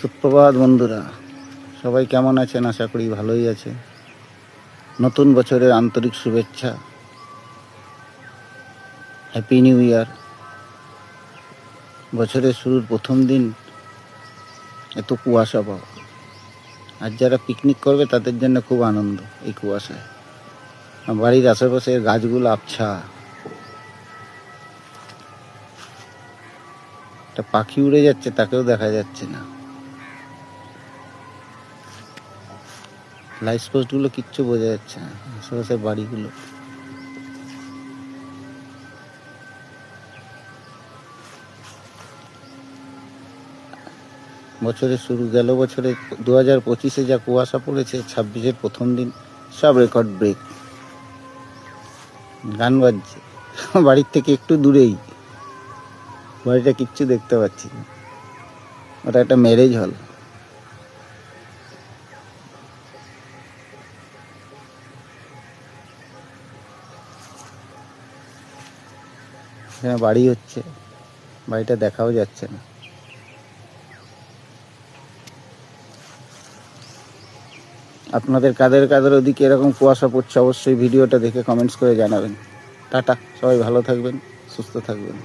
সুপ্রভাত বন্ধুরা, সবাই কেমন আছেন? আশা করি ভালোই আছে। নতুন বছরের আন্তরিক শুভেচ্ছা, হ্যাপি নিউ ইয়ার। বছরের শুরুর প্রথম দিন এত কুয়াশা পাওয়া, আর যারা পিকনিক করবে তাদের জন্য খুব আনন্দ এই কুয়াশায়। বাড়ির আশেপাশে গাছগুলো আবছা, একটা পাখি উড়ে যাচ্ছে তাকেও দেখা যাচ্ছে না। লাইট পোস্টগুলো কিচ্ছু বোঝা যাচ্ছে না, আশেপাশে বাড়িগুলো। বছরের শুরু গেল বছরে 2025-এ যা কুয়াশা পড়েছে, 26-এর প্রথম দিন সব রেকর্ড ব্রেক। গান বাজছে বাড়ির থেকে একটু দূরেই, বাড়িটা কিচ্ছু দেখতে পাচ্ছি না। ওটা একটা ম্যারেজ হল। এখানে বাড়ি হচ্ছে, বাড়িটা দেখাও যাচ্ছে না। আপনাদের কাদের ওদিকে এরকম কুয়াশা পড়ছে অবশ্যই ভিডিওটা দেখে কমেন্টস করে জানাবেন। টাটা, সবাই ভালো থাকবেন, সুস্থ থাকবেন।